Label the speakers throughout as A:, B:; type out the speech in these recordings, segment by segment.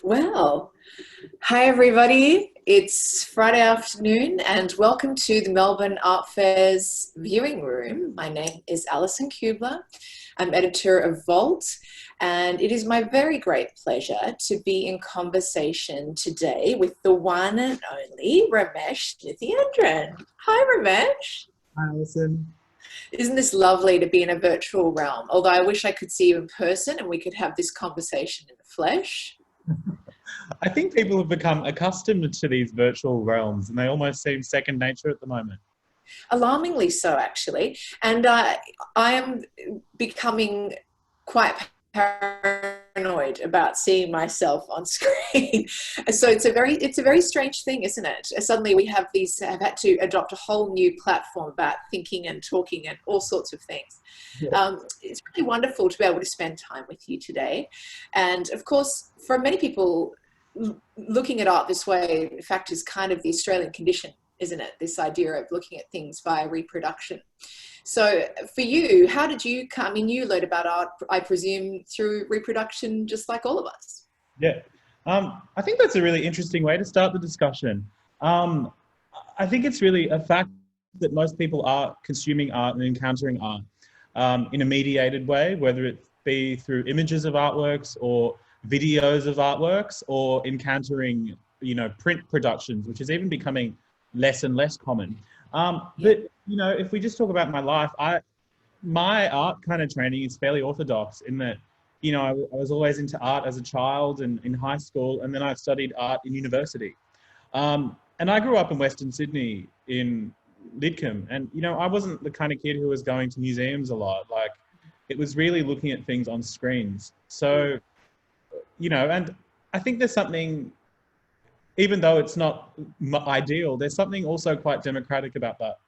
A: Well, hi everybody. It's Friday afternoon and welcome to the Melbourne Art Fair's viewing room. My name is Alison Kubler. I'm editor of Vault, and it is my very great pleasure to be in conversation today with the one and only Ramesh Nithiyendran. Hi Ramesh.
B: Hi, Alison.
A: Isn't this lovely to be in a virtual realm? Although I wish I could see you in person and we could have this conversation in the flesh.
B: I think people have become accustomed to these virtual realms and they almost seem second nature at the moment.
A: Alarmingly so, actually. And I am becoming quite paranoid about seeing myself on screen. So it's a very strange thing, isn't it? Suddenly we have had to adopt a whole new platform about thinking and talking and all sorts of things.
B: Yeah.
A: It's really wonderful to be able to spend time with you today. And of course, for many people, looking at art this way, in fact, is kind of the Australian condition, isn't it? This idea of looking at things via reproduction. So for you, how did you come? I mean, you learned about art, I presume, through reproduction, just like all of us.
B: Yeah. I think that's a really interesting way to start the discussion. Um, I think it's really a fact that most people are consuming art and encountering art in a mediated way, whether it be through images of artworks or videos of artworks or encountering, print productions, which is even becoming less and less common.
A: Yeah.
B: But if we just talk about my life, my art kind of training is fairly orthodox in that, I was always into art as a child and in high school, and then I studied art in university. And I grew up in Western Sydney in Lidcombe, and I wasn't the kind of kid who was going to museums a lot. Like, it was really looking at things on screens. So, and I think there's something, even though it's not ideal, there's something also quite democratic about that.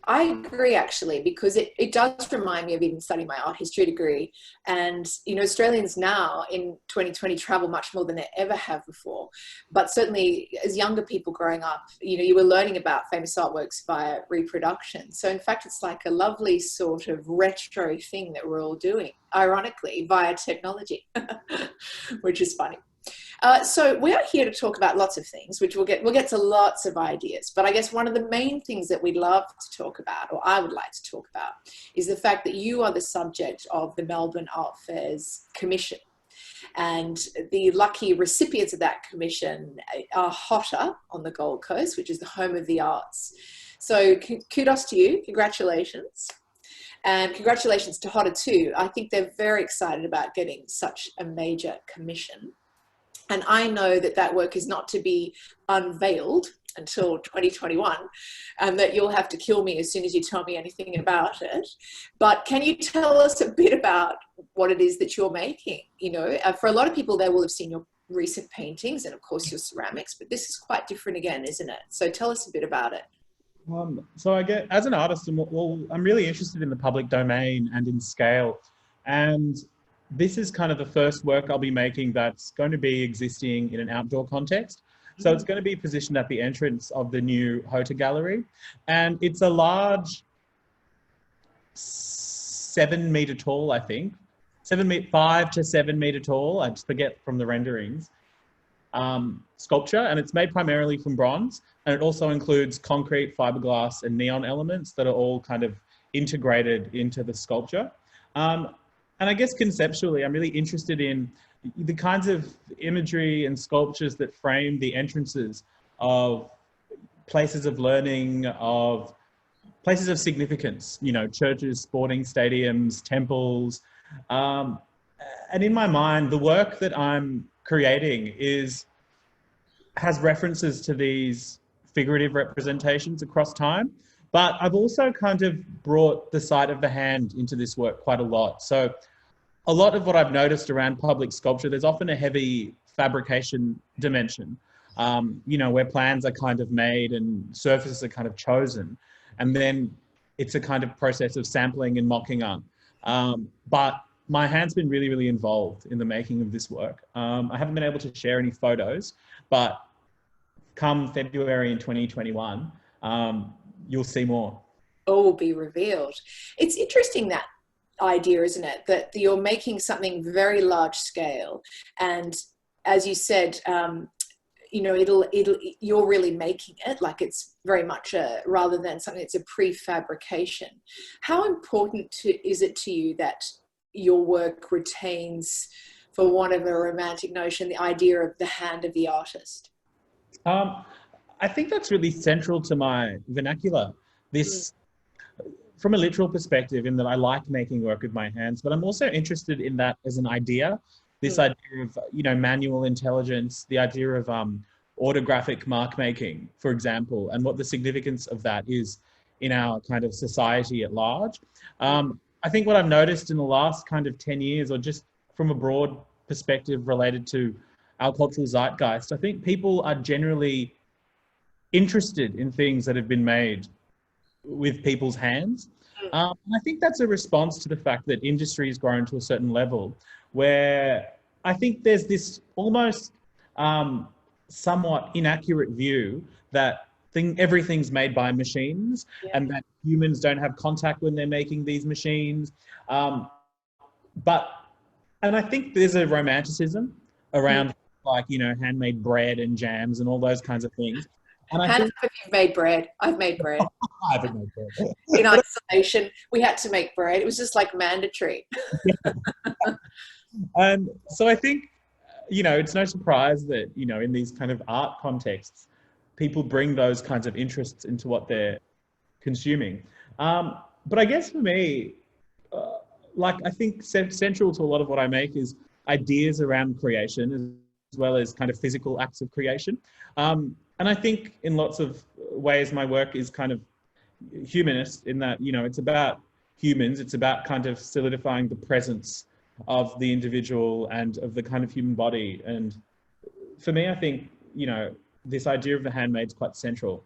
A: I agree, actually, because it does remind me of even studying my art history degree. And, Australians now in 2020 travel much more than they ever have before. But certainly as younger people growing up, you were learning about famous artworks via reproduction. So in fact, it's like a lovely sort of retro thing that we're all doing, ironically, via technology, which is funny. So we are here to talk about lots of things, which we'll get to lots of ideas. But I guess one of the main things that we'd love to talk about, or I would like to talk about, is the fact that you are the subject of the Melbourne Art Fair's commission. And the lucky recipients of that commission are HOTA on the Gold Coast, which is the home of the arts. So kudos to you, congratulations. And congratulations to HOTA too. I think they're very excited about getting such a major commission. And I know that that work is not to be unveiled until 2021, and that you'll have to kill me as soon as you tell me anything about it. But can you tell us a bit about what it is that you're making? For a lot of people, they will have seen your recent paintings and, of course, your ceramics, but this is quite different again, isn't it? So tell us a bit about it.
B: So I get, as an artist, I'm really interested in the public domain and in scale. And this is kind of the first work I'll be making that's going to be existing in an outdoor context. So it's going to be positioned at the entrance of the new HOTA Gallery. And it's a large 7 meter tall, I think, 5 to 7 meter tall, I just forget from the renderings, sculpture. And it's made primarily from bronze. And it also includes concrete, fiberglass, and neon elements that are all kind of integrated into the sculpture. And I guess conceptually, I'm really interested in the kinds of imagery and sculptures that frame the entrances of places of learning, of places of significance, churches, sporting stadiums, temples. And in my mind, the work that I'm creating has references to these figurative representations across time. But I've also kind of brought the sleight of the hand into this work quite a lot. So a lot of what I've noticed around public sculpture, there's often a heavy fabrication dimension, where plans are kind of made and surfaces are kind of chosen. And then it's a kind of process of sampling and mocking up. But my hand's been really, really involved in the making of this work. I haven't been able to share any photos, but come February in 2021, you'll see more.
A: All will be revealed. It's interesting, that idea, isn't it? That you're making something very large scale, and as you said, you know, you're really making it, like it's very much rather than something that's a prefabrication. How important is it to you that your work retains, for want of a romantic notion, the idea of the hand of the artist?
B: I think that's really central to my vernacular. This, from a literal perspective, in that I like making work with my hands, but I'm also interested in that as an idea. This idea of, you know, manual intelligence, the idea of autographic mark making, for example, and what the significance of that is in our kind of society at large. I think what I've noticed in the last kind of 10 years, or just from a broad perspective related to our cultural zeitgeist, I think people are generally interested in things that have been made with people's hands. And I think that's a response to the fact that industry has grown to a certain level where I think there's this almost somewhat inaccurate view that everything's made by machines, and that humans don't have contact when they're making these machines. And I think there's a romanticism around like, you know, handmade bread and jams and all those kinds of things. And I think
A: if you've made bread. I've made bread.
B: I haven't made bread.
A: In isolation, we had to make bread. It was just like mandatory.
B: And so I think, you know, it's no surprise that, you know, in these kind of art contexts, people bring those kinds of interests into what they're consuming. But I guess for me, like I think central to a lot of what I make is ideas around creation, as well as kind of physical acts of creation. And I think in lots of ways my work is kind of humanist in that, you know, it's about humans. It's about kind of solidifying the presence of the individual and of the kind of human body. And for me, I think, you know, this idea of the handmade is quite central.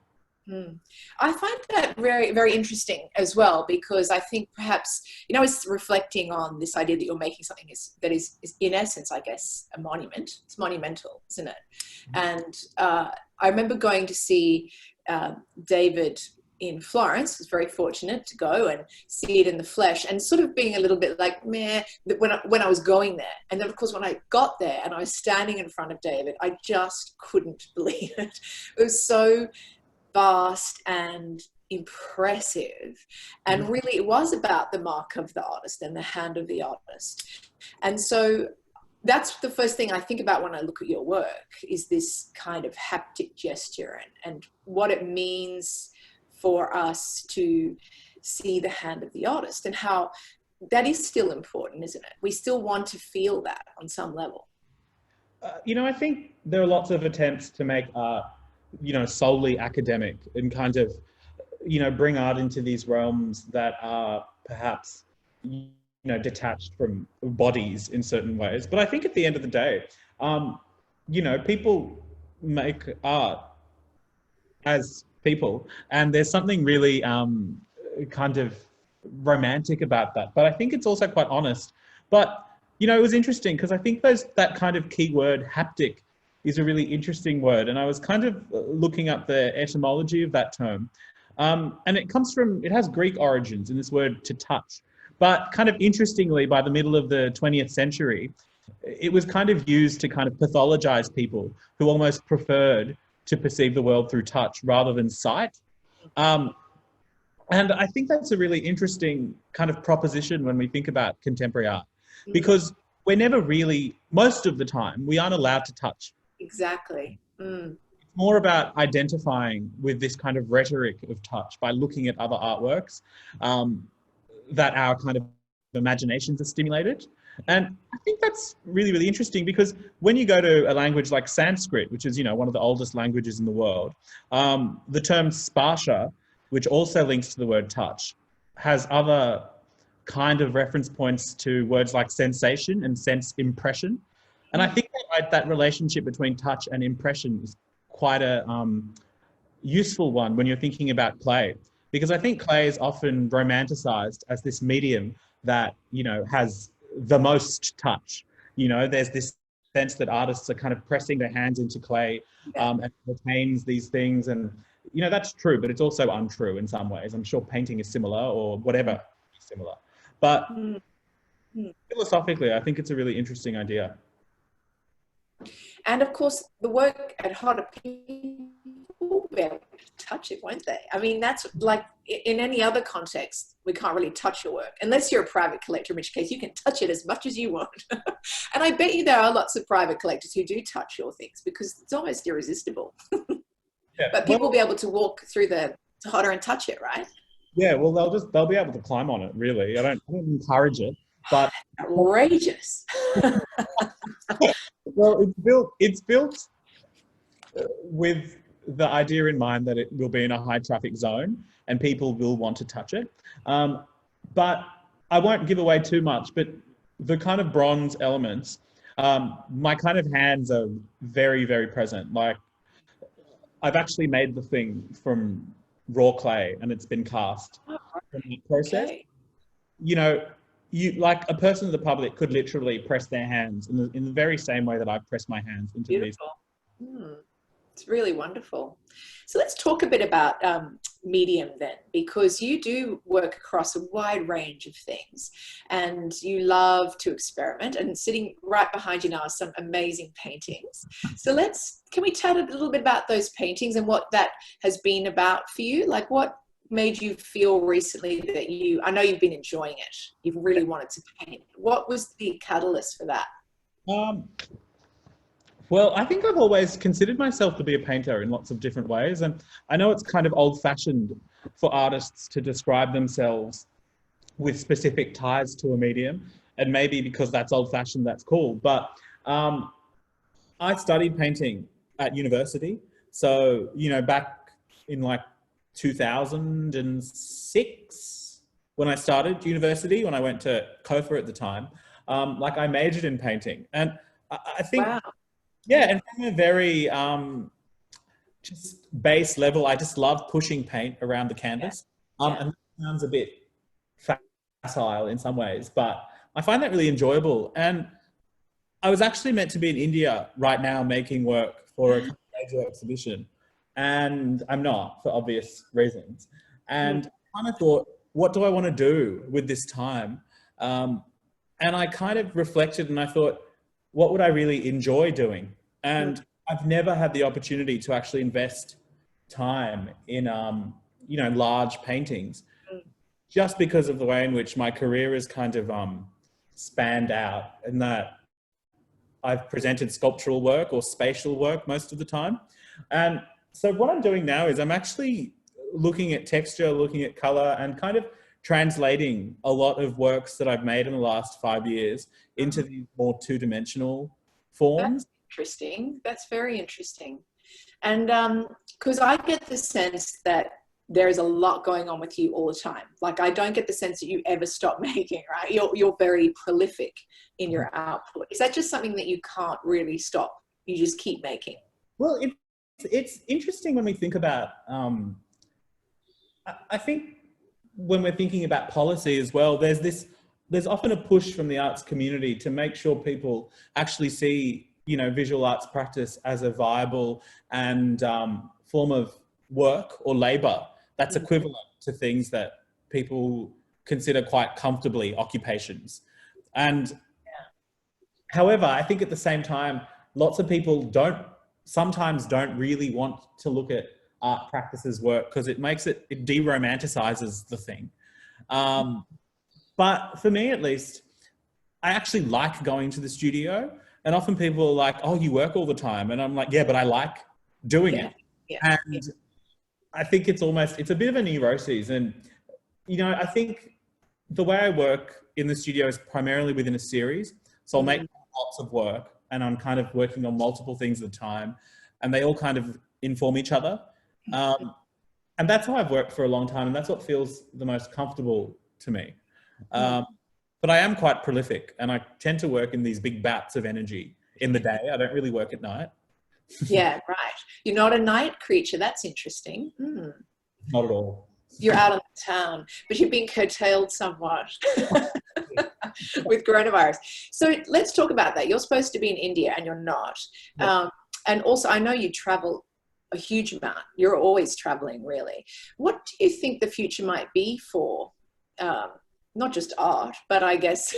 A: I find that very, very interesting as well, because I think perhaps, you know, it's reflecting on this idea that you're making something that is in essence, I guess, a monument. It's monumental, isn't it? And I remember going to see David in Florence. I was very fortunate to go and see it in the flesh, and sort of being a little bit like, meh, when I was going there. And then, of course, when I got there and I was standing in front of David, I just couldn't believe it. It was so vast and impressive. And really, it was about the mark of the artist and the hand of the artist. And so that's the first thing I think about when I look at your work, is this kind of haptic gesture and what it means for us to see the hand of the artist, and how that is still important, isn't it? We still want to feel that on some level.
B: You know, I think there are lots of attempts to make art, you know, solely academic and kind of, you know, bring art into these realms that are perhaps, you know, detached from bodies in certain ways. But I think at the end of the day, you know, people make art as people, and there's something really kind of romantic about that. But I think it's also quite honest. But, you know, it was interesting because I think that kind of key word, haptic, is a really interesting word. And I was kind of looking up the etymology of that term. And it has Greek origins in this word to touch. But kind of interestingly, by the middle of the 20th century, it was kind of used to kind of pathologize people who almost preferred to perceive the world through touch rather than sight. And I think that's a really interesting kind of proposition when we think about contemporary art, because we're never really, most of the time, we aren't allowed to touch.
A: Exactly.
B: It's more about identifying with this kind of rhetoric of touch by looking at other artworks that our kind of imaginations are stimulated. And I think that's really, really interesting, because when you go to a language like Sanskrit, which is, you know, one of the oldest languages in the world, the term sparsha, which also links to the word touch, has other kind of reference points to words like sensation and sense impression. And I think that relationship between touch and impression is quite a useful one when you're thinking about clay, because I think clay is often romanticized as this medium that, you know, has the most touch. You know, there's this sense that artists are kind of pressing their hands into clay and it retains these things. And, you know, that's true, but it's also untrue in some ways. I'm sure painting is similar, or whatever is similar. But philosophically, I think it's a really interesting idea.
A: And of course, the work at HOTA, people will be able to touch it, won't they? I mean, that's like in any other context, we can't really touch your work unless you're a private collector, in which case you can touch it as much as you want. And I bet you there are lots of private collectors who do touch your things because it's almost irresistible.
B: Yeah.
A: But people will be able to walk through the HOTA and touch it, right?
B: Yeah, well, they'll be able to climb on it. Really, I don't encourage it, but
A: outrageous.
B: well, it's built with the idea in mind that it will be in a high traffic zone and people will want to touch it. But I won't give away too much. But the kind of bronze elements, my kind of hands are very, very present. Like I've actually made the thing from raw clay and it's been cast. From the process,
A: Okay.
B: you know, you like a person of the public could literally press their hands in the very same way that I press my hands into
A: Beautiful. It's really wonderful. So let's talk a bit about medium then, because you do work across a wide range of things and you love to experiment, and sitting right behind you now are some amazing paintings. So can we chat a little bit about those paintings and what that has been about for you? Like what made you feel recently that I know you've been enjoying it, you've really wanted to paint. What was the catalyst for that?
B: Well, I think I've always considered myself to be a painter in lots of different ways. And I know it's kind of old-fashioned for artists to describe themselves with specific ties to a medium. And maybe because that's old-fashioned, that's cool. But I studied painting at university. So, you know, back in like 2006, when I started university, when I went to COFA at the time, like I majored in painting. And I think...
A: Wow.
B: Yeah, and from a very just base level, I just love pushing paint around the canvas. And that sounds a bit facile in some ways, but I find that really enjoyable. And I was actually meant to be in India right now making work for a major exhibition, and I'm not for obvious reasons. And I kind of thought, what do I want to do with this time? And I kind of reflected and I thought, what would I really enjoy doing? And I've never had the opportunity to actually invest time in, you know, large paintings, just because of the way in which my career is kind of spanned out, and that I've presented sculptural work or spatial work most of the time. And so what I'm doing now is I'm actually looking at texture, looking at color, and kind of translating a lot of works that I've made in the last 5 years into these more two-dimensional forms.
A: That's interesting. That's very interesting. And because I get the sense that there is a lot going on with you all the time. Like I don't get the sense that you ever stop making, right? You're very prolific in your output. Is that just something that you can't really stop? You just keep making?
B: Well, it's interesting when we think about, I think, when we're thinking about policy as well, there's often a push from the arts community to make sure people actually see, you know, visual arts practice as a viable and form of work or labor that's equivalent to things that people consider quite comfortably occupations. And however, I think at the same time, lots of people sometimes don't really want to look at art practices work because it de-romanticizes the thing. But for me, at least, I actually like going to the studio, and often people are like, oh, you work all the time. And I'm like, yeah, but I like doing it.
A: Yeah.
B: And I think it's a bit of a neuroses. And, you know, I think the way I work in the studio is primarily within a series. So I'll make lots of work and I'm kind of working on multiple things at a time, and they all kind of inform each other. And that's how I've worked for a long time, and that's what feels the most comfortable to me. But I am quite prolific, and I tend to work in these big bouts of energy in the day. I don't really work at night.
A: Yeah, right. You're not a night creature. That's interesting.
B: Not at all.
A: You're out of town, but you've been curtailed somewhat with coronavirus. So let's talk about that. You're supposed to be in India and you're not. And also, I know you travel a huge amount. You're always traveling, really. What do you think the future might be for not just art, but I guess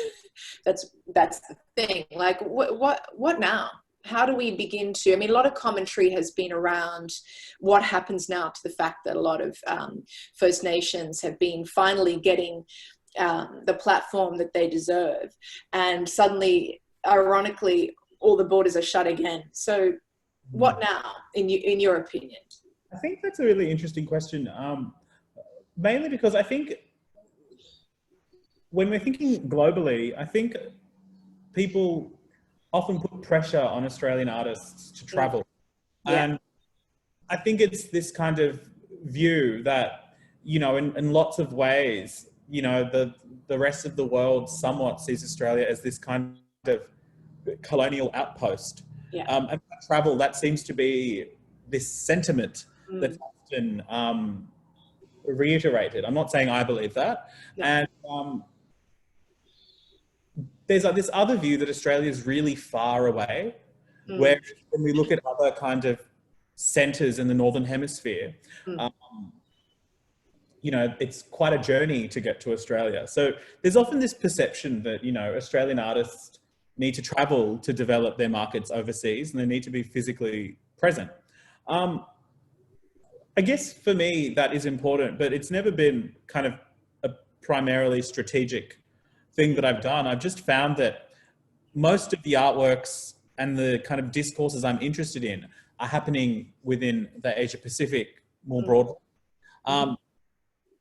A: that's the thing. Like, what now? how do we begin to, I mean, a lot of commentary has been around what happens now to the fact that a lot of First Nations have been finally getting the platform that they deserve. And suddenly, ironically, all the borders are shut again. So what now, in your opinion?
B: I think that's a really interesting question, mainly because I think when we're thinking globally, I think people often put pressure on Australian artists to travel.
A: Yeah.
B: And I think it's this kind of view that, you know, in lots of ways, you know, the rest of the world somewhat sees Australia as this kind of colonial outpost.
A: Yeah.
B: And travel, that seems to be this sentiment that's often reiterated. I'm not saying I believe that.
A: No.
B: And there's this other view that Australia is really far away, where when we look at other kind of centres in the Northern Hemisphere, you know, it's quite a journey to get to Australia. So there's often this perception that, you know, Australian artists need to travel to develop their markets overseas, and they need to be physically present. I guess for me that is important, but it's never been kind of a primarily strategic thing that I've done. I've just found that most of the artworks and the kind of discourses I'm interested in are happening within the Asia Pacific more broadly.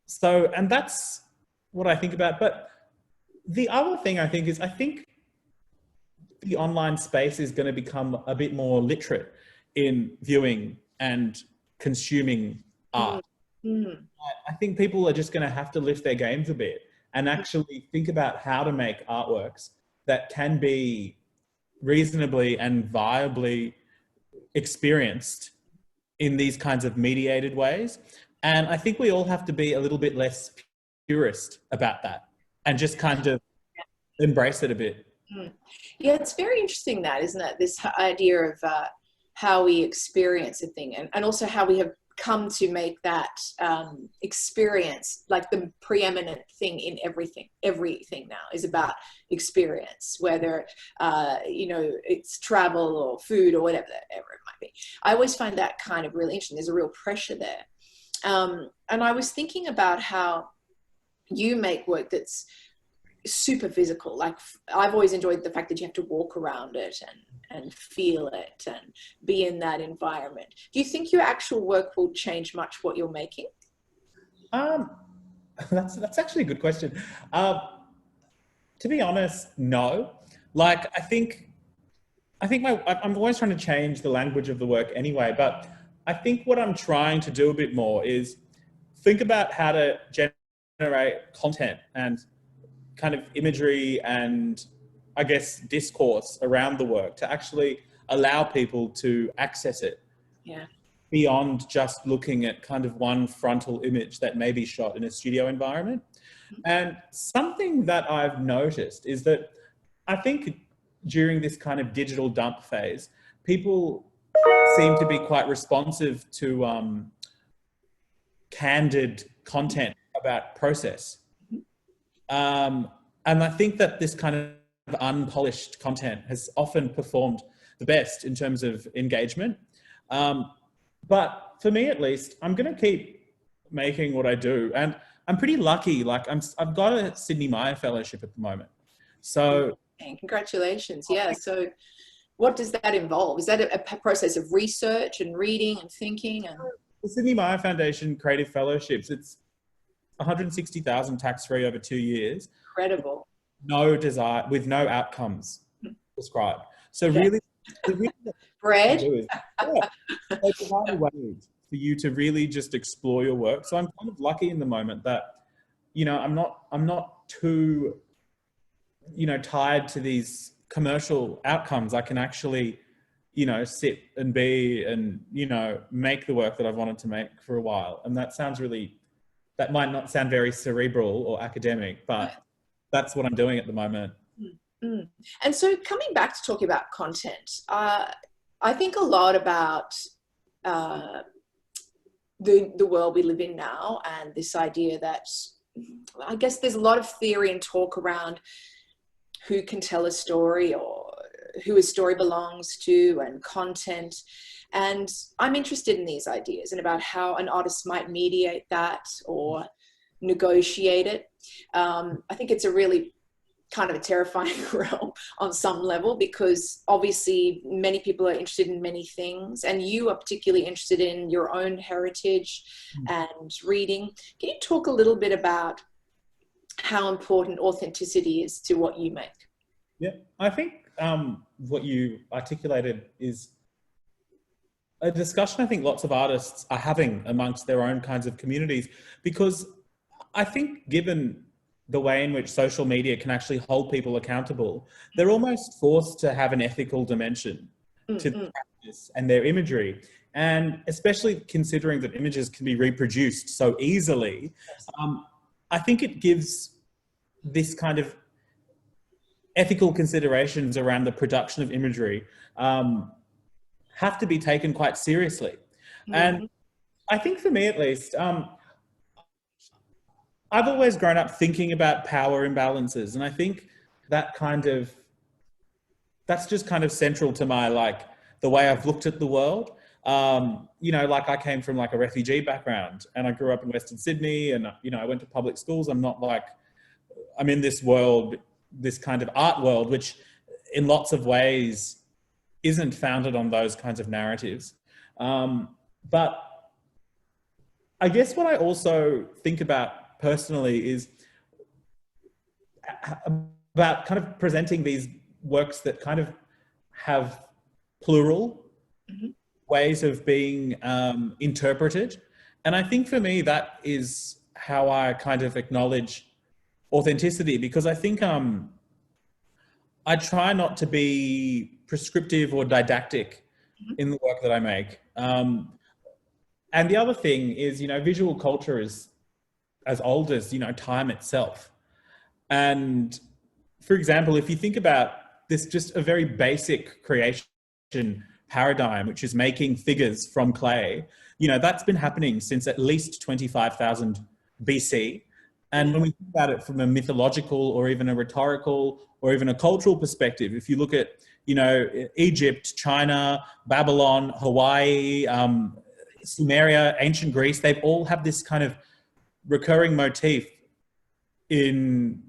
B: So, and that's what I think about. But the other thing I think is, I think the online space is going to become a bit more literate in viewing and consuming art. I think people are just going to have to lift their games a bit and actually think about how to make artworks that can be reasonably and viably experienced in these kinds of mediated ways. And I think we all have to be a little bit less purist about that and just kind of embrace it a bit.
A: Yeah, it's very interesting that, isn't it? This idea of how we experience a thing, and also how we have come to make that experience like the preeminent thing in everything. Everything now is about experience, whether you know, it's travel or food or whatever it might be. I always find that kind of really interesting. There's a real pressure there. And I was thinking about how you make work that's super physical. Like, I've always enjoyed the fact that you have to walk around it and feel it and be in that environment. Do you think your actual work will change much what you're making?
B: That's actually a good question. To be honest, no. Like, I think I'm always trying to change the language of the work anyway, but I think what I'm trying to do a bit more is think about how to generate content and kind of imagery and, I guess, discourse around the work to actually allow people to access it beyond just looking at kind of one frontal image that may be shot in a studio environment. And something that I've noticed is that I think during this kind of digital dump phase, people seem to be quite responsive to candid content about process. And I think that this kind of unpolished content has often performed the best in terms of engagement. But for me, at least, I'm going to keep making what I do. And I'm pretty lucky. Like, I've got a Sydney Meyer Fellowship at the moment. So,
A: congratulations. Yeah. So what does that involve? Is that a process of research and reading and thinking? And
B: the Sydney Meyer Foundation Creative Fellowships, it's 160,000 tax-free over 2 years.
A: Incredible.
B: No desire, with no outcomes prescribed. So really,
A: bread.
B: They provide a way for you to really just explore your work. So I'm kind of lucky in the moment that, you know, I'm not too, you know, tied to these commercial outcomes. I can actually, you know, sit and be and, you know, make the work that I've wanted to make for a while. And that might not sound very cerebral or academic, but that's what I'm doing at the moment.
A: And so coming back to talking about content, I think a lot about the world we live in now, and this idea that, I guess there's a lot of theory and talk around who can tell a story, or who a story belongs to and content. And I'm interested in these ideas and about how an artist might mediate that or negotiate it. I think it's a really kind of a terrifying realm on some level, because obviously many people are interested in many things, and you are particularly interested in your own heritage and reading. Can you talk a little bit about how important authenticity is to what you make?
B: Yeah, I think what you articulated is a discussion I think lots of artists are having amongst their own kinds of communities, because I think given the way in which social media can actually hold people accountable, they're almost forced to have an ethical dimension to the practice and their imagery. And especially considering that images can be reproduced so easily, I think it gives this kind of ethical considerations around the production of imagery have to be taken quite seriously. And I think for me at least, I've always grown up thinking about power imbalances, and I think that that's just kind of central to my, like, the way I've looked at the world. You know, like I came from like a refugee background, and I grew up in Western Sydney, and, you know, I went to public schools. I'm in this world, this kind of art world, which in lots of ways isn't founded on those kinds of narratives. But I guess what I also think about personally is about kind of presenting these works that kind of have plural ways of being interpreted. And I think for me, that is how I kind of acknowledge authenticity, because I think I try not to be prescriptive or didactic in the work that I make. And the other thing is, you know, visual culture is as old as, you know, time itself. And for example, if you think about this, just a very basic creation paradigm, which is making figures from clay, you know, that's been happening since at least 25,000 BC. And when we think about it from a mythological or even a rhetorical or even a cultural perspective, if you look at, you know, Egypt, China, Babylon, Hawaii, Sumeria, ancient Greece, they've all have this kind of recurring motif in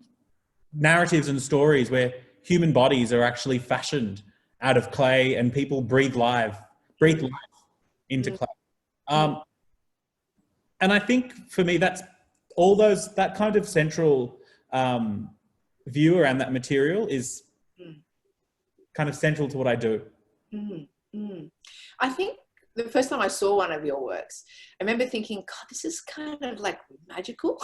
B: narratives and stories where human bodies are actually fashioned out of clay, and people breathe life into clay. And I think for me, that's all that kind of central view around that material is kind of central to what I do.
A: I think the first time I saw one of your works, I remember thinking, God, this is kind of like magical.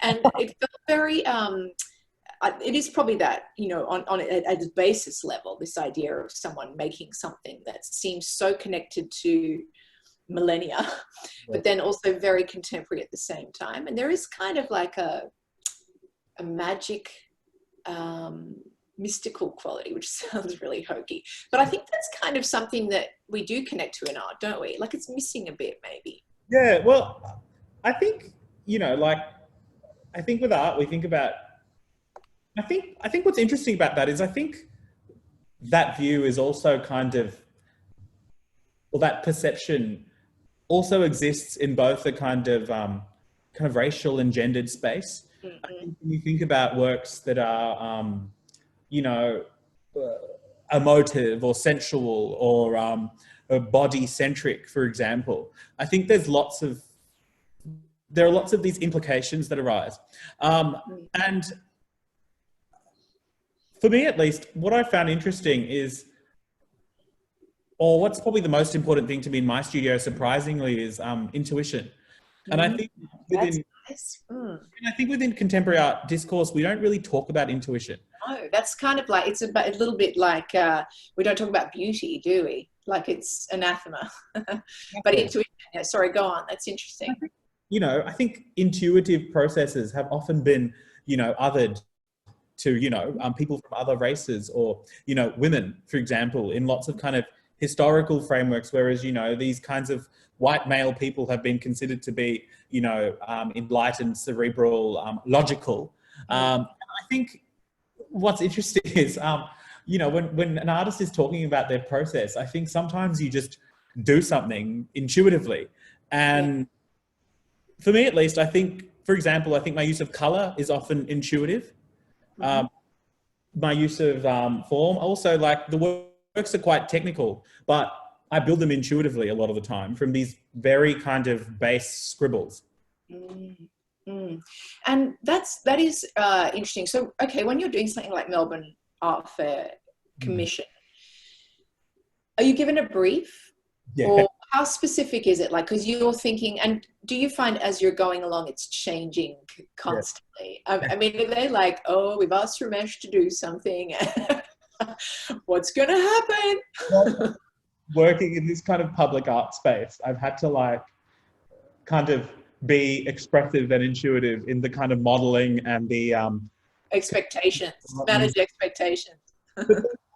A: And it felt very, it is probably that, you know, on at a basis level, this idea of someone making something that seems so connected to millennia, but then also very contemporary at the same time. And there is kind of like a magic, mystical quality, which sounds really hokey, but I think that's kind of something that we do connect to in art, don't we? Like, it's missing a bit, maybe.
B: Yeah, well, I think, you know, like, I think with art, we think about, I think what's interesting about that is I think that view is also kind of, or that perception also exists in both the kind of racial and gendered space. I think when you think about works that are, you know, emotive or sensual or body-centric, for example, I think there are lots of these implications that arise. And for me, at least, what I found interesting is, or what's probably the most important thing to me in my studio, surprisingly, is intuition. And I think within contemporary art discourse, we don't really talk about intuition.
A: No, that's kind of like, it's a little bit like, we don't talk about beauty, do we? Like, it's anathema. But intuition, yeah, sorry, go on. That's interesting.
B: You know, I think intuitive processes have often been, you know, othered to, you know, people from other races, or, you know, women, for example, in lots of kind of historical frameworks, whereas, you know, these kinds of white male people have been considered to be, you know, enlightened, cerebral, logical. I think what's interesting is you know, when an artist is talking about their process, I think sometimes you just do something intuitively. And for me, at least, I think, for example, I think my use of color is often intuitive. My use of form, also, like, the works are quite technical, but I build them intuitively a lot of the time from these very kind of base scribbles.
A: And that is interesting. So, okay, when you're doing something like Melbourne Art Fair commission, are you given a brief?
B: Yeah.
A: Or how specific is it? Like, because you're thinking, and do you find as you're going along, it's changing constantly? I mean, are they like, oh, we've asked Ramesh to do something. What's going to happen?
B: Working in this kind of public art space, I've had to, like, kind of be expressive and intuitive in the kind of modeling and the
A: expectations, manage expectations.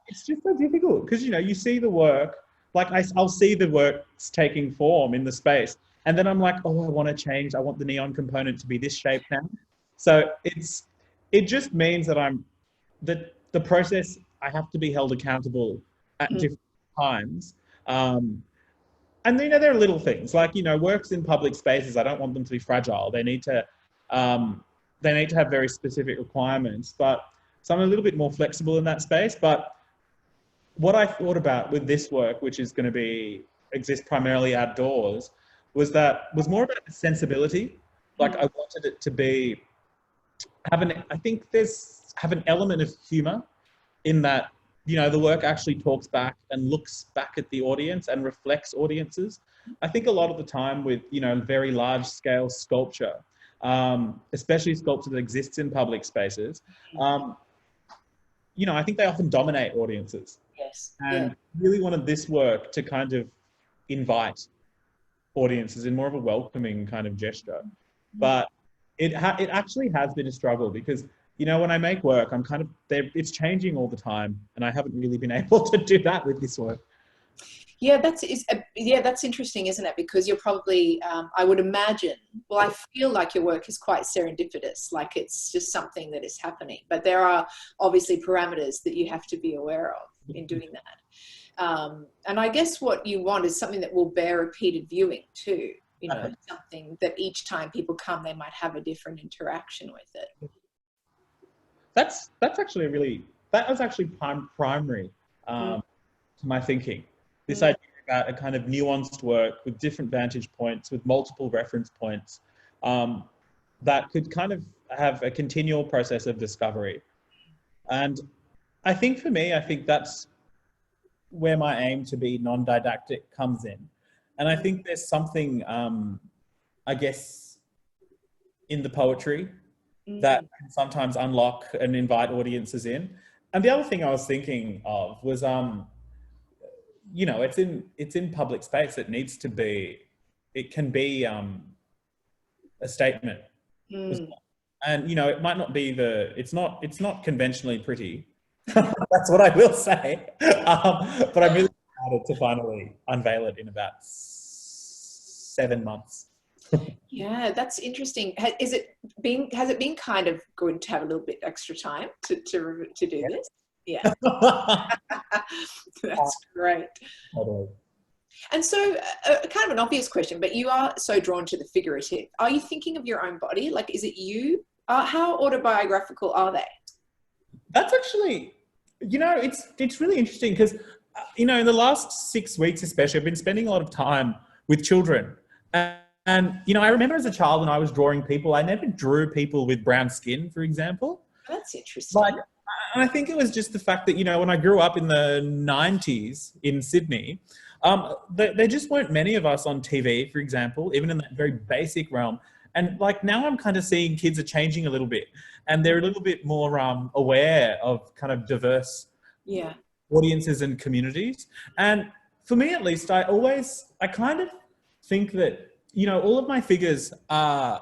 B: It's just so difficult because, you know, you see the work, like I'll see the works taking form in the space, and then I'm like, oh, I want to change. I want the neon component to be this shape now. So it just means that the process, I have to be held accountable at different times. And, you know, there are little things like, you know, works in public spaces, I don't want them to be fragile. They need to have very specific requirements, so I'm a little bit more flexible in that space. But what I thought about with this work, which is going to exist primarily outdoors, was more about the sensibility. Like, I wanted it to have an element of humor in that, you know, the work actually talks back and looks back at the audience and reflects audiences. I think a lot of the time with, you know, very large scale sculpture, especially sculpture that exists in public spaces, you know, I think they often dominate audiences.
A: Yes.
B: And really wanted this work to kind of invite audiences in more of a welcoming kind of gesture. But it actually has been a struggle because, you know, when I make work, it's changing all the time, and I haven't really been able to do that with this work.
A: Yeah, that's interesting, isn't it? Because you're probably, I would imagine, well, I feel like your work is quite serendipitous, like it's just something that is happening. But there are obviously parameters that you have to be aware of in doing that. And I guess what you want is something that will bear repeated viewing too. You know, something that each time people come, they might have a different interaction with it.
B: That's actually that was actually primary to my thinking. This idea about a kind of nuanced work with different vantage points, with multiple reference points, that could kind of have a continual process of discovery. And I think for me, that's where my aim to be non-didactic comes in. And I think there's something, I guess, in the poetry that can sometimes unlock and invite audiences in. And the other thing I was thinking of was, you know, it's in public space. It can be a statement. And, you know, it might not be it's not conventionally pretty. That's what I will say. But I'm really excited to finally unveil it in about 7 months.
A: Yeah, that's interesting. Has it been kind of good to have a little bit extra time to do this? Yeah. That's great. And so, kind of an obvious question, but you are so drawn to the figurative. Are you thinking of your own body? Like, is it you? How autobiographical are they? That's
B: actually, you know, it's really interesting because, you know, in the last 6 weeks especially, I've been spending a lot of time with children. And, you know, I remember as a child when I was drawing people, I never drew people with brown skin, for example.
A: That's interesting.
B: Like, and I think it was just the fact that, you know, when I grew up in the 90s in Sydney, there just weren't many of us on TV, for example, even in that very basic realm. And like now I'm kind of seeing kids are changing a little bit and they're a little bit more aware of kind of diverse audiences and communities. And for me, at least, I kind of think that, you know, all of my figures are,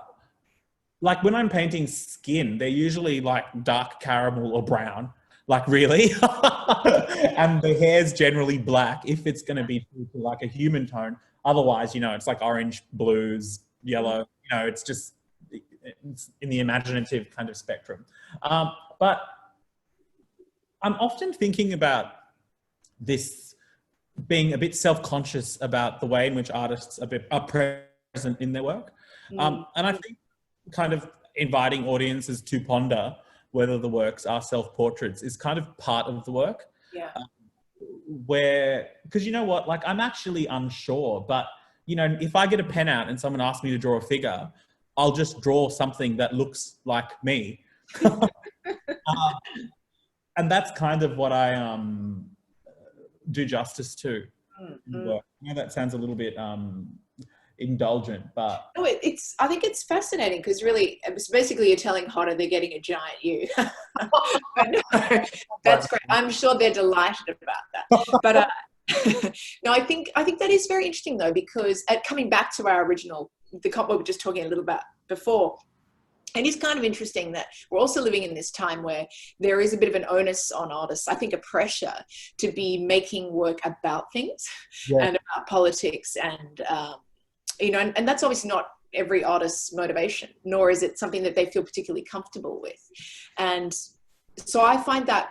B: like when I'm painting skin, they're usually like dark caramel or brown, like really. And the hair's generally black if it's going to be like a human tone. Otherwise, you know, it's like orange, blues, yellow, you know, it's in the imaginative kind of spectrum. But I'm often thinking about this being a bit self-conscious about the way in which artists are present in their work. And I think kind of inviting audiences to ponder whether the works are self-portraits is kind of part of the work.
A: Yeah.
B: Where, because you know what, like I'm actually unsure, but you know, if I get a pen out and someone asks me to draw a figure, I'll just draw something that looks like me. And that's kind of what I do justice to. I know that sounds a little bit indulgent, but
A: no, I think it's fascinating because really, it's basically you're telling HOTA they're getting a giant you. But no, that's great. I'm sure they're delighted about that. But no, I think that is very interesting though, because coming back to our original, what we were just talking a little about before. It is kind of interesting that we're also living in this time where there is a bit of an onus on artists, I think a pressure to be making work about things and about politics and, you know, and that's obviously not every artist's motivation, nor is it something that they feel particularly comfortable with. And so I find that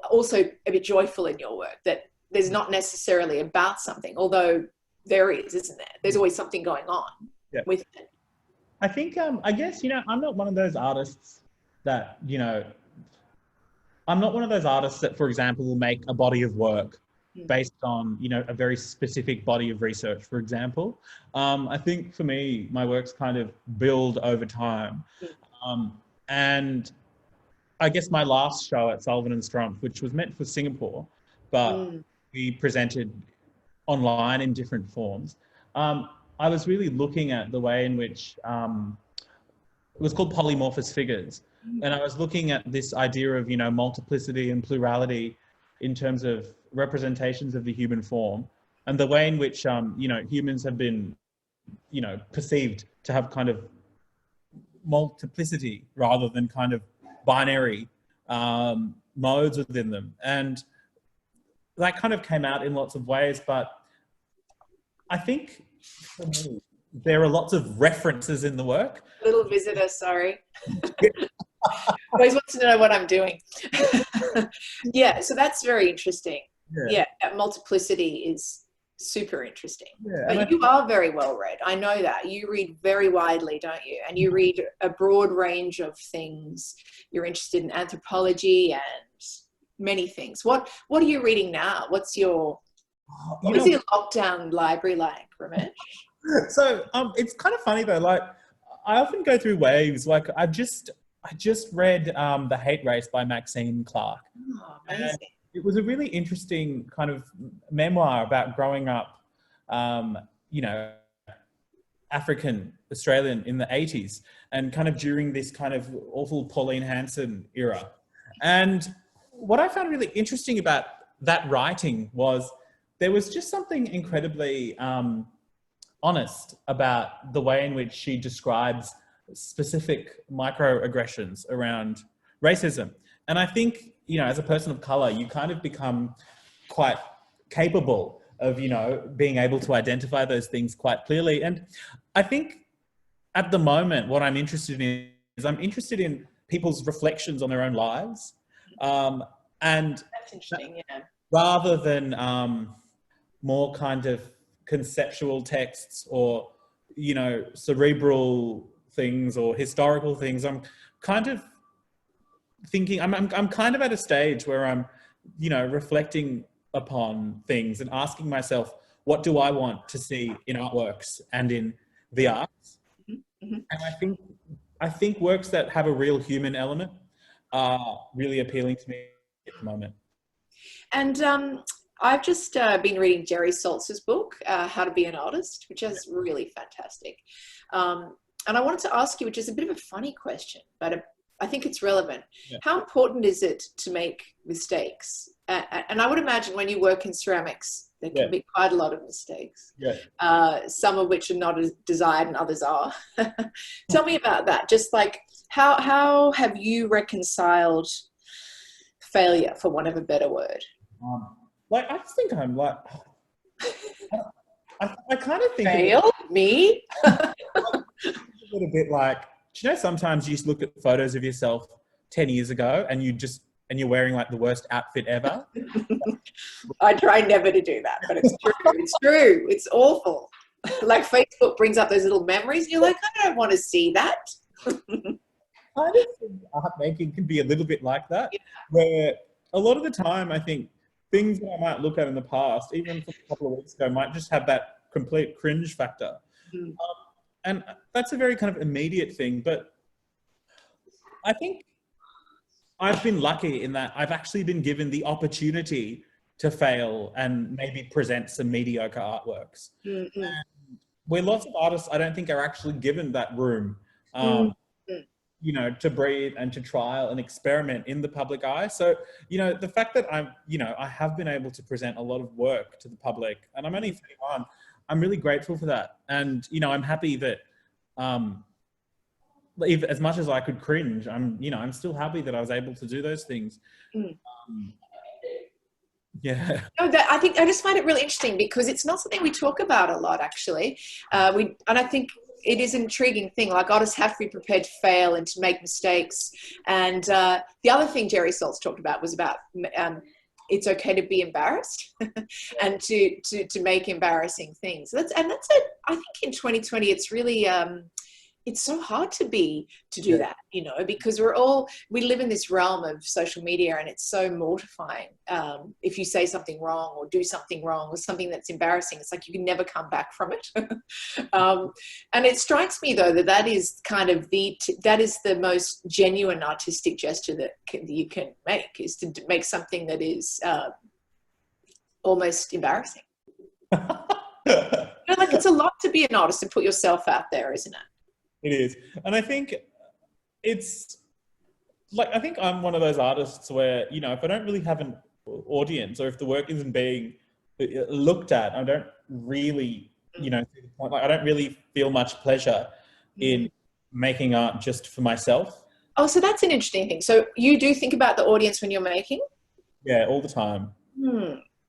A: also a bit joyful in your work, that there's not necessarily about something, although there is, isn't there? There's always something going on with it.
B: I think, I guess, you know, I'm not one of those artists that, you know, I'm not one of those artists that, for example, will make a body of work based on, you know, a very specific body of research, for example. I think for me, my works kind of build over time. And I guess my last show at Sullivan and Strumpf, which was meant for Singapore, but we presented online in different forms. I was really looking at the way in which it was called polymorphous figures. And I was looking at this idea of, you know, multiplicity and plurality in terms of representations of the human form and the way in which, you know, humans have been, you know, perceived to have kind of multiplicity rather than kind of binary modes within them. And that kind of came out in lots of ways, but I think for me, there are lots of references in the work.
A: Little visitor, sorry. Always wants to know what I'm doing. Yeah, so that's very interesting. Yeah, that multiplicity is super interesting. But you are very well read. I know that. You read very widely, don't you? And you read a broad range of things. You're interested in anthropology and many things. What are you reading now? What's your lockdown library like, Ramesh?
B: So it's kind of funny though. Like I often go through waves. Like I just read The Hate Race by Maxine Clark.
A: Oh, amazing.
B: It was a really interesting kind of memoir about growing up, you know, African Australian in the 80s and kind of during this kind of awful Pauline Hanson era. And what I found really interesting about that writing was there was just something incredibly honest about the way in which she describes specific microaggressions around racism. And I think, you know, as a person of color, you kind of become quite capable of, you know, being able to identify those things quite clearly. And I think at the moment, what I'm interested in is I'm interested in people's reflections on their own lives. And
A: that's interesting, yeah.
B: Rather than more kind of conceptual texts or, you know, cerebral things or historical things, I'm kind of thinking, I'm kind of at a stage where I'm, you know, reflecting upon things and asking myself, what do I want to see in artworks and in the arts? And I think works that have a real human element are really appealing to me at the moment.
A: And I've just been reading Jerry Saltz's book, How to Be an Artist, which is really fantastic. And I wanted to ask you, which is a bit of a funny question, but I think it's relevant. Yeah. How important is it to make mistakes? And I would imagine when you work in ceramics, there can be quite a lot of mistakes, some of which are not as desired and others are. Tell me about that. Just like, how have you reconciled failure, for want of a better word?
B: Like, I just think I'm like, I kind of think
A: fail me.
B: A little bit like, do you know, sometimes you just look at photos of yourself 10 years ago and you just and you're wearing like the worst outfit ever.
A: I try never to do that, but it's true. It's true. It's awful. Like Facebook brings up those little memories and you're like, I don't want to see that.
B: I just think art making can be a little bit like that, where a lot of the time I think things that I might look at in the past, even from a couple of weeks ago, might just have that complete cringe factor. And that's a very kind of immediate thing, but I think I've been lucky in that I've actually been given the opportunity to fail and maybe present some mediocre artworks. And where lots of artists, I don't think, are actually given that room, you know, to breathe and to trial and experiment in the public eye. So, you know, the fact that I have been able to present a lot of work to the public, and I'm only 31, I'm really grateful for that. And, you know, I'm happy that, as much as I could cringe, I'm still happy that I was able to do those things. Yeah.
A: No, I just find it really interesting because it's not something we talk about a lot, actually. And I think it is an intriguing thing. Like, artists have to be prepared to fail and to make mistakes. And the other thing Jerry Saltz talked about was about it's okay to be embarrassed and to make embarrassing things. I think in 2020, it's really it's so hard to do that, you know, because we live in this realm of social media, and it's so mortifying. If you say something wrong or do something wrong or something that's embarrassing, it's like you can never come back from it. And it strikes me, though, that is kind of that is the most genuine artistic gesture that you can make, is to make something that is almost embarrassing. You know, like, it's a lot to be an artist and put yourself out there, isn't it?
B: It is. And I think it's like, I think I'm one of those artists where, you know, if I don't really have an audience, or if the work isn't being looked at, I don't really, you know, like, I don't really feel much pleasure in making art just for myself.
A: Oh, so that's an interesting thing. So you do think about the audience when you're making?
B: Yeah, all the time.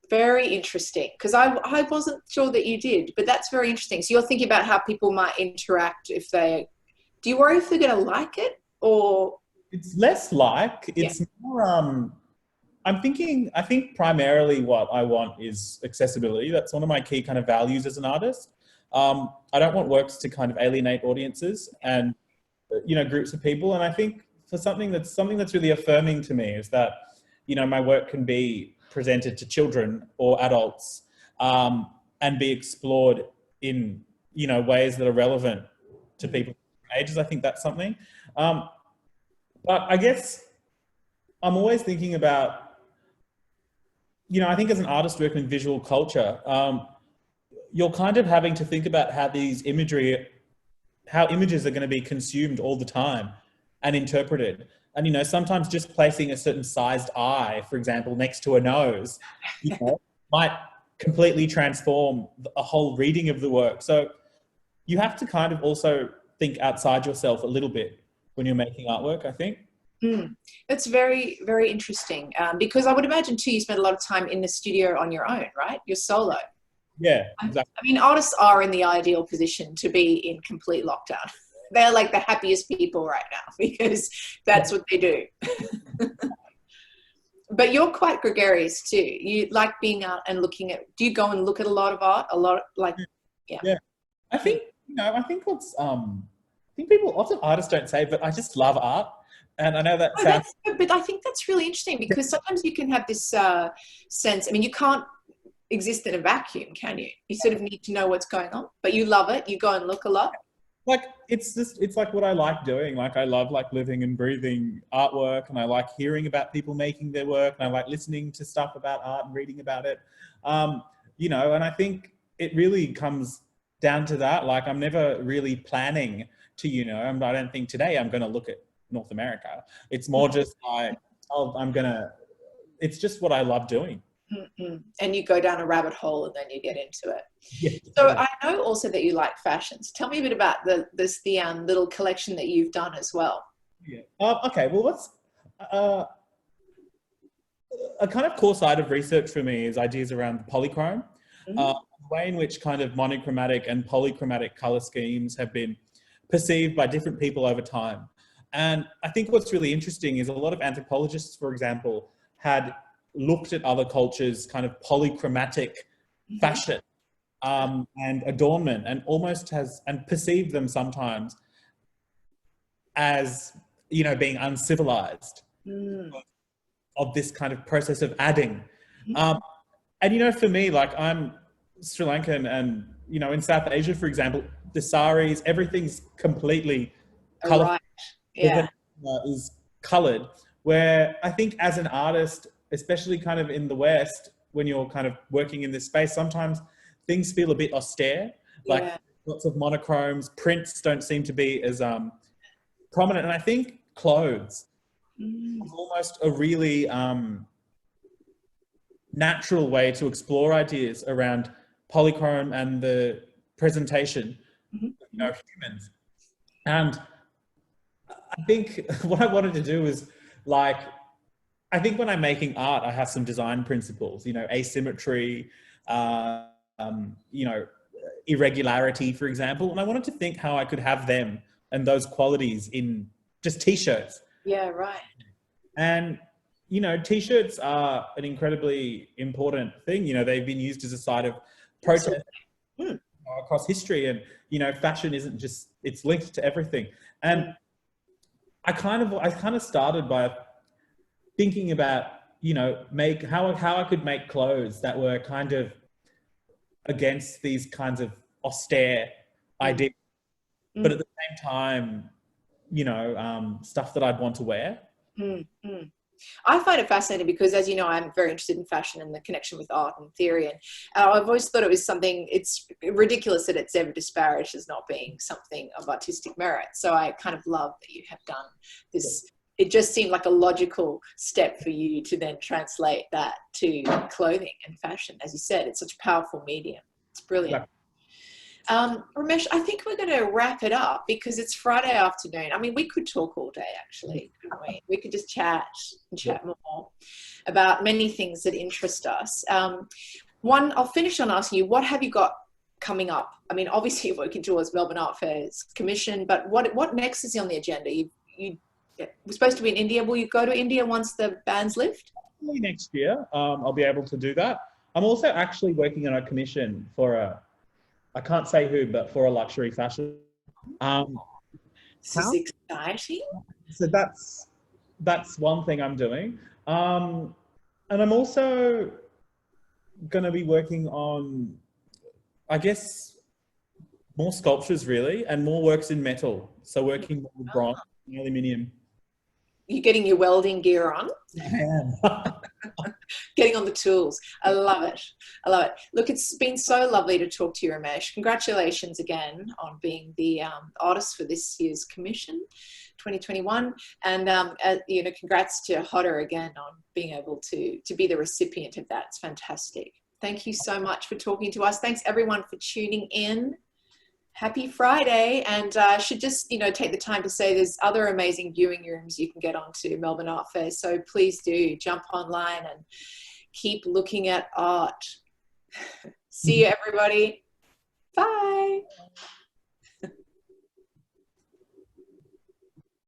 A: Very interesting, because I wasn't sure that you did, but that's very interesting. So you're thinking about how people might interact do you worry if they're going to like it, or?
B: It's less like, it's more, I think primarily what I want is accessibility. That's one of my key kind of values as an artist. I don't want works to kind of alienate audiences and, you know, groups of people. And I think for something that's really affirming to me is that, you know, my work can be presented to children or adults, and be explored in, you know, ways that are relevant to people ages. I think that's something. But I guess I'm always thinking about, you know, I think as an artist working in visual culture, you're kind of having to think about how images are going to be consumed all the time and interpreted. And, you know, sometimes just placing a certain sized eye, for example, next to a nose, you know, might completely transform a whole reading of the work. So you have to kind of also think outside yourself a little bit when you're making artwork, I think.
A: That's very, very interesting. Because I would imagine too, you spend a lot of time in the studio on your own, right? You're solo.
B: Yeah, exactly.
A: I mean, artists are in the ideal position to be in complete lockdown. They're like the happiest people right now because that's what they do. But you're quite gregarious too. You like being out and looking at, do you go and look at a lot of art? Yeah.
B: I think, you know, I think people, often artists don't say, but I just love art. And I know that sounds...
A: But I think that's really interesting because sometimes you can have this sense, I mean, you can't exist in a vacuum, can you? You sort of need to know what's going on, but you love it. You go and look a lot.
B: Like, it's like what I like doing. Like, I love like living and breathing artwork, and I like hearing about people making their work, and I like listening to stuff about art and reading about it. You know, and I think it really comes down to that. Like, I'm never really planning to, you know, I don't think today I'm going to look at North America. It's more just like, it's just what I love doing.
A: And you go down a rabbit hole and then you get into it.
B: Yeah.
A: So I know also that you like fashions. Tell me a bit about the little collection that you've done as well.
B: Yeah. Okay. Well, what's a kind of core side of research for me is ideas around polychrome, the way in which kind of monochromatic and polychromatic color schemes have been perceived by different people over time. And I think what's really interesting is a lot of anthropologists, for example, had looked at other cultures' kind of polychromatic fashion and adornment, and almost and perceived them sometimes as, you know, being uncivilized of this kind of process of adding. And, you know, for me, like, I'm Sri Lankan, and, you know, in South Asia, for example, the saris, everything's completely colorful.
A: Right. Yeah.
B: Is colored, where I think as an artist, especially kind of in the West, when you're kind of working in this space, sometimes things feel a bit austere, like lots of monochromes, prints don't seem to be as prominent. And I think clothes is almost a really natural way to explore ideas around polychrome and the presentation of, you know, humans. And I think what I wanted to do is, like, I think when I'm making art, I have some design principles, you know, asymmetry, you know, irregularity, for example. And I wanted to think how I could have them and those qualities in just T-shirts.
A: Yeah, right.
B: And, you know, T-shirts are an incredibly important thing. You know, they've been used as a site of protest across history. And, you know, fashion isn't just, it's linked to everything. And I kind of started by thinking about, you know, how I could make clothes that were kind of against these kinds of austere ideas, but at the same time, you know, stuff that I'd want to wear.
A: I find it fascinating because, as you know, I'm very interested in fashion and the connection with art and theory. And I've always thought it was something, it's ridiculous that it's ever disparaged as not being something of artistic merit. So I kind of love that you have done this. It just seemed like a logical step for you to then translate that to clothing and fashion. As you said, it's such a powerful medium. It's brilliant. Ramesh, I think we're going to wrap it up because it's Friday afternoon. I mean, we could talk all day, actually, couldn't we? We could just chat and chat more about many things that interest us. I'll finish on asking you, what have you got coming up? I mean, obviously you're working towards Melbourne Art Fair's commission, but what next is on the agenda? You were supposed to be in India. Will you go to India once the bans lift?
B: Next year, I'll be able to do that. I'm also actually working on a commission for I can't say who, but for a luxury fashion.
A: This is exciting.
B: So that's one thing I'm doing. And I'm also going to be working on, I guess, more sculptures really, and more works in metal. So working with bronze and aluminium.
A: You're getting your welding gear on.
B: I am.
A: Getting on the tools. I love it. I love it. Look, it's been so lovely to talk to you, Ramesh. Congratulations again on being the artist for this year's commission, 2021. And, you know, congrats to HOTA again on being able to be the recipient of that. It's fantastic. Thank you so much for talking to us. Thanks everyone for tuning in. Happy Friday. And I should just, you know, take the time to say there's other amazing viewing rooms you can get onto Melbourne Art Fair. So please do jump online and keep looking at art. See you, everybody. Bye.